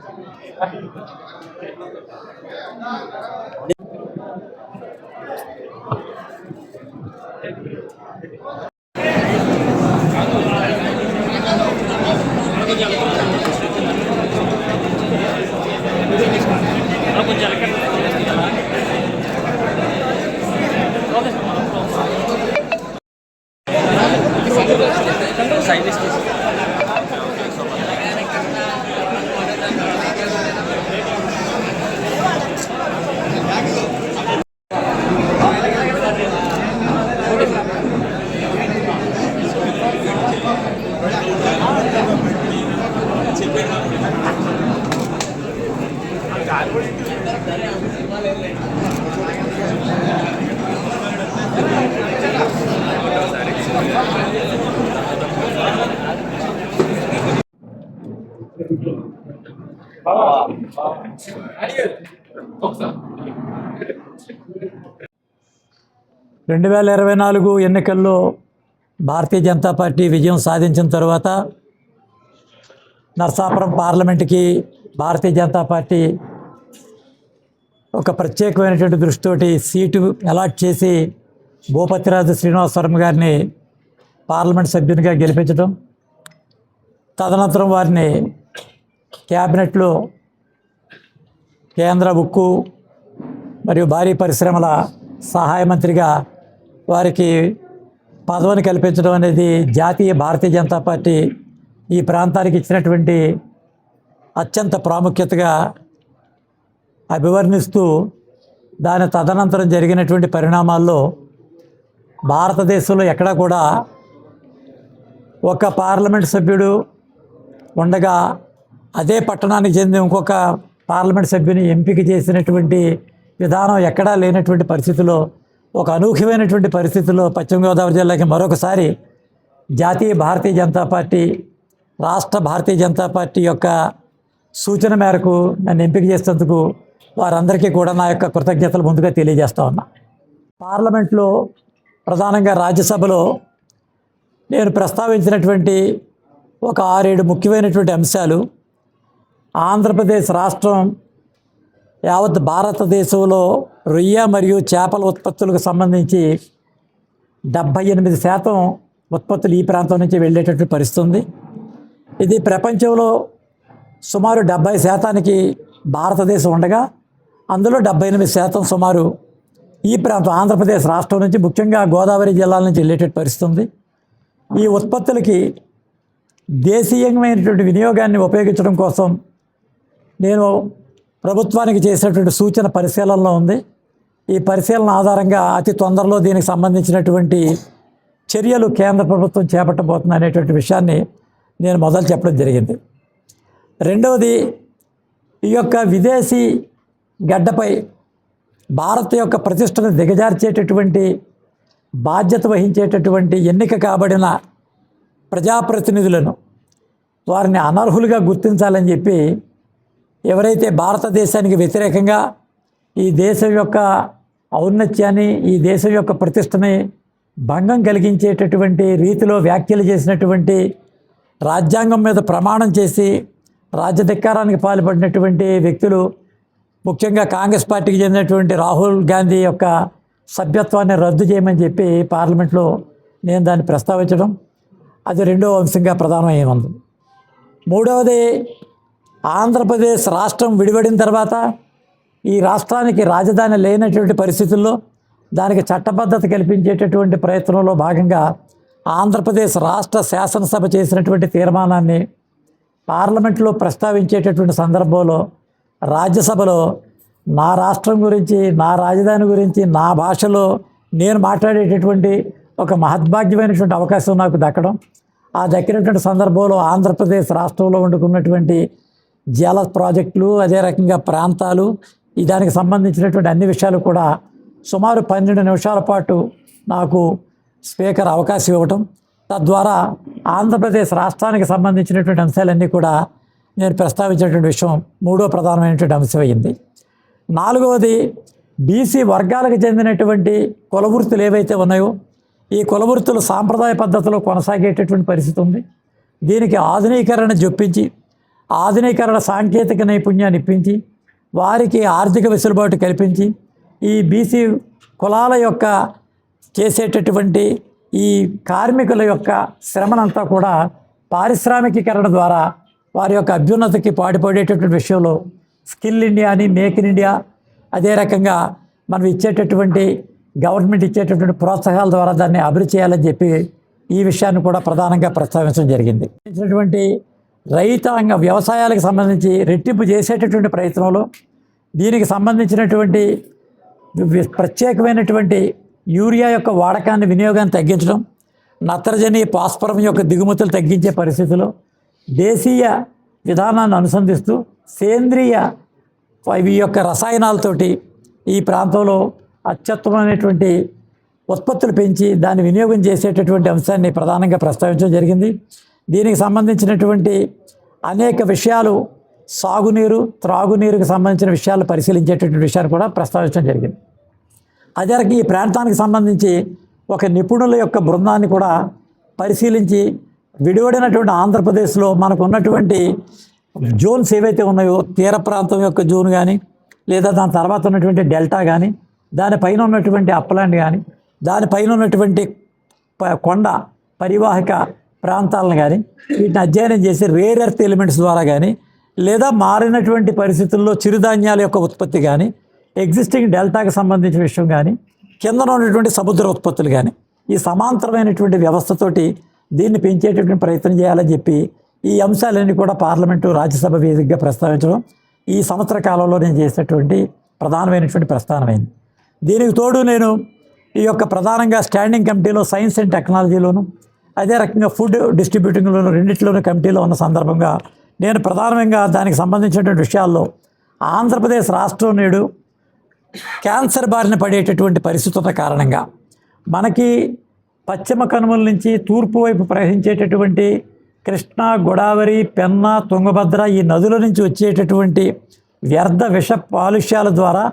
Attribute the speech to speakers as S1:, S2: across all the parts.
S1: (2024) ఎన్నికల్లో భారతీయ జనతా పార్టీ విజయం సాధించిన తర్వాత నరసాపురం పార్లమెంటుకి భారతీయ జనతా పార్టీ ఒక ప్రత్యేకమైనటువంటి దృష్టితోటి సీటు అలాట్ చేసి భూపతిరాజు శ్రీనివాసవరం గారిని పార్లమెంట్ సభ్యునిగా గెలిపించడం, తదనంతరం వారిని క్యాబినెట్లో కేంద్ర ఉక్కు మరియు భారీ పరిశ్రమల సహాయ మంత్రిగా వారికి పదవిని కల్పించడం అనేది జాతీయ భారతీయ జనతా పార్టీ ఈ ప్రాంతానికి ఇచ్చినటువంటి అత్యంత ప్రాముఖ్యతగా అభివర్ణిస్తూ, దాని తదనంతరం జరిగినటువంటి పరిణామాల్లో భారతదేశంలో ఎక్కడా కూడా ఒక పార్లమెంట్ సభ్యుడు ఉండగా అదే పట్టణానికి చెందిన ఇంకొక పార్లమెంట్ సభ్యుని ఎంపిక చేసినటువంటి విధానం ఎక్కడా లేనటువంటి పరిస్థితిలో, ఒక అనూహ్యమైనటువంటి పరిస్థితుల్లో పశ్చిమ గోదావరి జిల్లాకి మరొకసారి జాతీయ భారతీయ జనతా పార్టీ, రాష్ట్ర భారతీయ జనతా పార్టీ యొక్క సూచన మేరకు నన్ను ఎంపిక చేసేందుకు వారందరికీ కూడా నా యొక్క కృతజ్ఞతలు ముందుగా తెలియజేస్తా ఉన్నా. పార్లమెంట్లో ప్రధానంగా రాజ్యసభలో నేను ప్రస్తావించినటువంటి ఒక 6-7 ముఖ్యమైనటువంటి అంశాలు, ఆంధ్రప్రదేశ్ రాష్ట్రం యావత్ భారతదేశంలో రొయ్య మరియు చేపల ఉత్పత్తులకు సంబంధించి 78% ఉత్పత్తులు ఈ ప్రాంతం నుంచి వెళ్ళేటట్టు పరిస్థితి ఉంది. ఇది ప్రపంచంలో సుమారు 70% భారతదేశం ఉండగా అందులో 78% సుమారు ఈ ప్రాంతం ఆంధ్రప్రదేశ్ రాష్ట్రం నుంచి, ముఖ్యంగా గోదావరి జిల్లాల నుంచి వెళ్ళేటట్టు పరిస్థితి ఉంది. ఈ ఉత్పత్తులకి దేశీయమైనటువంటి వినియోగాన్ని ఉపయోగించడం కోసం నేను ప్రభుత్వానికి చేసినటువంటి సూచన పరిశీలనలో ఉంది. ఈ పరిశీలన ఆధారంగా అతి తొందరలో దీనికి సంబంధించినటువంటి చర్యలు కేంద్ర ప్రభుత్వం చేపట్టబోతుంది అనేటువంటి విషయాన్ని నేను మొదలు చెప్పడం జరిగింది. రెండవది, ఈ యొక్క విదేశీ గడ్డపై భారత్ యొక్క ప్రతిష్టను దిగజార్చేటటువంటి బాధ్యత వహించేటటువంటి ఎన్నిక కాబడిన ప్రజాప్రతినిధులను వారిని అనర్హులుగా గుర్తించాలని చెప్పి, ఎవరైతే భారతదేశానికి వ్యతిరేకంగా ఈ దేశం యొక్క ఔన్నత్యాన్ని, ఈ దేశం యొక్క ప్రతిష్టని భంగం కలిగించేటటువంటి రీతిలో వ్యాఖ్యలు చేసినటువంటి, రాజ్యాంగం మీద ప్రమాణం చేసి రాజ్యధిక్కారానికి పాల్పడినటువంటి వ్యక్తులు, ముఖ్యంగా కాంగ్రెస్ పార్టీకి చెందినటువంటి రాహుల్ గాంధీ యొక్క సభ్యత్వాన్ని రద్దు చేయమని చెప్పి పార్లమెంట్లో నేను దాన్ని ప్రస్తావించడం, అది రెండవ అంశంగా ప్రధానమై ఉంది. మూడవది, ఆంధ్రప్రదేశ్ రాష్ట్రం విడిపడిన తర్వాత ఈ రాష్ట్రానికి రాజధాని లేనటువంటి పరిస్థితుల్లో దానికి చట్టబద్ధత కల్పించేటటువంటి ప్రయత్నంలో భాగంగా ఆంధ్రప్రదేశ్ రాష్ట్ర శాసనసభ చేసినటువంటి తీర్మానాన్ని పార్లమెంట్లో ప్రస్తావించేటటువంటి సందర్భంలో రాజ్యసభలో నా రాష్ట్రం గురించి, నా రాజధాని గురించి, నా భాషలో నేను మాట్లాడేటటువంటి ఒక మహద్భాగ్యమైనటువంటి అవకాశం నాకు దక్కడం, ఆ దక్కినటువంటి సందర్భంలో ఆంధ్రప్రదేశ్ రాష్ట్రంలో వండుకున్నటువంటి జల ప్రాజెక్టులు, అదే రకంగా ప్రాంతాలు, దానికి సంబంధించినటువంటి అన్ని విషయాలు కూడా సుమారు 12 నిమిషాల పాటు నాకు స్పీకర్ అవకాశం ఇవ్వటం, తద్వారా ఆంధ్రప్రదేశ్ రాష్ట్రానికి సంబంధించినటువంటి అంశాలన్నీ కూడా నేను ప్రస్తావించేటువంటి విషయం మూడో ప్రధానమైనటువంటి అంశం అయింది. నాలుగవది, బీసీ వర్గాలకు చెందినటువంటి కులవృత్తులు ఏవైతే ఉన్నాయో ఈ కులవృత్తులు సాంప్రదాయ పద్ధతిలో కొనసాగేటటువంటి పరిస్థితి ఉంది. దీనికి ఆధునీకరణ జొప్పించి ఆధునీకరణ సాంకేతిక నైపుణ్యాన్ని ఇప్పించి వారికి ఆర్థిక వెసులుబాటు కల్పించి ఈ బీసీ కులాల యొక్క చేసేటటువంటి ఈ కార్మికుల యొక్క శ్రమనంతా కూడా పారిశ్రామికీకరణ ద్వారా వారి యొక్క అభ్యున్నతికి పాటుపడేటటువంటి విషయంలో స్కిల్ ఇండియా అని, మేక్ ఇన్ ఇండియా, అదే రకంగా మనం ఇచ్చేటటువంటి గవర్నమెంట్ ఇచ్చేటటువంటి ప్రోత్సాహాల ద్వారా దాన్ని అభివృద్ధి చేయాలని చెప్పి ఈ విషయాన్ని కూడా ప్రధానంగా ప్రస్తావించడం జరిగింది. ఇచ్చినటువంటి రైతాంగ వ్యవసాయాలకు సంబంధించి రెట్టింపు చేసేటటువంటి ప్రయత్నంలో దీనికి సంబంధించినటువంటి ప్రత్యేకమైనటువంటి యూరియా యొక్క వాడకాన్ని, వినియోగాన్ని తగ్గించడం, నత్రజని, భాస్వరం యొక్క దిగుమతులు తగ్గించే పరిస్థితిలో దేశీయ విధానాన్ని అనుసంధిస్తూ సేంద్రియ ఈ యొక్క రసాయనాలతోటి ఈ ప్రాంతంలో అత్యుత్తమైనటువంటి ఉత్పత్తులు పెంచి దాన్ని వినియోగం చేసేటటువంటి అంశాన్ని ప్రధానంగా ప్రస్తావించడం జరిగింది. దీనికి సంబంధించినటువంటి అనేక విషయాలు, సాగునీరు, త్రాగునీరుకు సంబంధించిన విషయాలు పరిశీలించేటటువంటి విషయాన్ని కూడా ప్రస్తావించడం జరిగింది. అదే రకంగా ఈ ప్రాంతానికి సంబంధించి ఒక నిపుణుల యొక్క బృందాన్ని కూడా పరిశీలించి విడివడినటువంటి ఆంధ్రప్రదేశ్లో మనకు ఉన్నటువంటి జోన్స్ ఏవైతే ఉన్నాయో, తీర ప్రాంతం యొక్క జోన్ కానీ, లేదా దాని తర్వాత ఉన్నటువంటి డెల్టా కానీ, దానిపైన ఉన్నటువంటి అప్లాండ్ కానీ, దానిపైన ఉన్నటువంటి కొండ పరివాహక ప్రాంతాలను కానీ వీటిని అధ్యయనం చేసి రేర్ ఎర్త్ ఎలిమెంట్స్ ద్వారా కానీ, లేదా మారినటువంటి పరిస్థితుల్లో చిరుధాన్యాల యొక్క ఉత్పత్తి కానీ, ఎగ్జిస్టింగ్ డెల్టాకి సంబంధించిన విషయం కానీ, కింద ఉన్నటువంటి సముద్ర ఉత్పత్తులు కానీ, ఈ సమాంతరమైనటువంటి వ్యవస్థతోటి దీన్ని పెంచేటటువంటి ప్రయత్నం చేయాలని చెప్పి ఈ అంశాలన్నీ కూడా పార్లమెంటు, రాజ్యసభ వేదికగా ప్రస్తావించడం ఈ సంవత్సర కాలంలో నేను చేసినటువంటి ప్రధానమైనటువంటి ప్రస్థానమైంది. దీనికి తోడు నేను ఈ యొక్క ప్రధానంగా స్టాండింగ్ కమిటీలో సైన్స్ అండ్ టెక్నాలజీలోను, అదే రకంగా ఫుడ్ డిస్ట్రిబ్యూటింగ్లోను, రెండింటిలోనూ కమిటీలో ఉన్న సందర్భంగా నేను ప్రధానంగా దానికి సంబంధించినటువంటి విషయాల్లో ఆంధ్రప్రదేశ్ రాష్ట్రం నేడు క్యాన్సర్ బారిన పడేటటువంటి పరిస్థితి ఉన్న కారణంగా మనకి పశ్చిమ కనుమల నుంచి తూర్పు వైపు ప్రవహించేటటువంటి కృష్ణా, గోదావరి, పెన్నా, తుంగభద్ర ఈ నదుల నుంచి వచ్చేటటువంటి వ్యర్థ విష కాలుష్యాల ద్వారా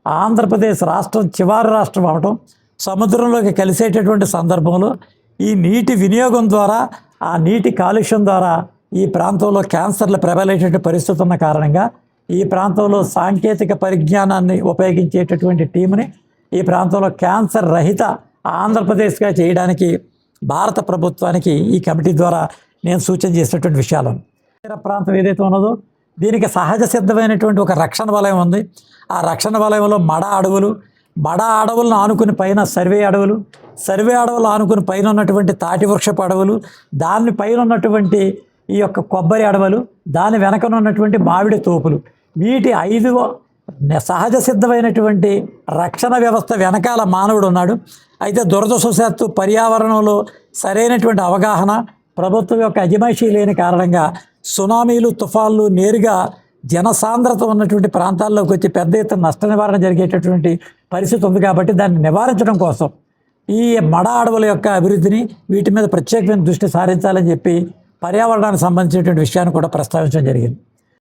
S1: ఆంధ్రప్రదేశ్ రాష్ట్రం చివరి రాష్ట్రం అవటం, సముద్రంలోకి కలిసేటటువంటి సందర్భంలో ఈ నీటి వినియోగం ద్వారా, ఆ నీటి కాలుష్యం ద్వారా ఈ ప్రాంతంలో క్యాన్సర్లు ప్రబలేటటువంటి పరిస్థితి ఉన్న కారణంగా ఈ ప్రాంతంలో సాంకేతిక పరిజ్ఞానాన్ని ఉపయోగించేటటువంటి టీంని ఈ ప్రాంతంలో క్యాన్సర్ రహిత ఆంధ్రప్రదేశ్గా చేయడానికి భారత ప్రభుత్వానికి ఈ కమిటీ ద్వారా నేను సూచన చేసినటువంటి విషయాలు. తీర ప్రాంతం ఏదైతే ఉన్నదో దీనికి సహజ సిద్ధమైనటువంటి ఒక రక్షణ వలయం ఉంది. ఆ రక్షణ వలయంలో మడ అడవులను ఆనుకుని పైన సర్వే అడవులు ఆనుకుని పైన ఉన్నటువంటి తాటి వృక్షపు అడవులు, దాని పైన ఉన్నటువంటి ఈ యొక్క కొబ్బరి అడవులు, దాని వెనకన ఉన్నటువంటి మామిడి తోపులు, వీటి 5 సహజ సిద్ధమైనటువంటి రక్షణ వ్యవస్థ వెనకాల మానవుడు ఉన్నాడు. అయితే దురదృష్టవశాత్తు పర్యావరణంలో సరైనటువంటి అవగాహన, ప్రభుత్వం యొక్క అజమాయిషీ లేని కారణంగా సునామీలు, తుఫాన్లు నేరుగా జనసాంద్రత ఉన్నటువంటి ప్రాంతాల్లోకి వచ్చి పెద్ద ఎత్తున నష్ట నివారణ జరిగేటటువంటి పరిస్థితి ఉంది. కాబట్టి దాన్ని నివారించడం కోసం ఈ మడ అడవుల యొక్క అభివృద్ధిని, వీటి మీద ప్రత్యేకమైన దృష్టి సారించాలని చెప్పి పర్యావరణానికి సంబంధించినటువంటి విషయాన్ని కూడా ప్రస్తావించడం జరిగింది.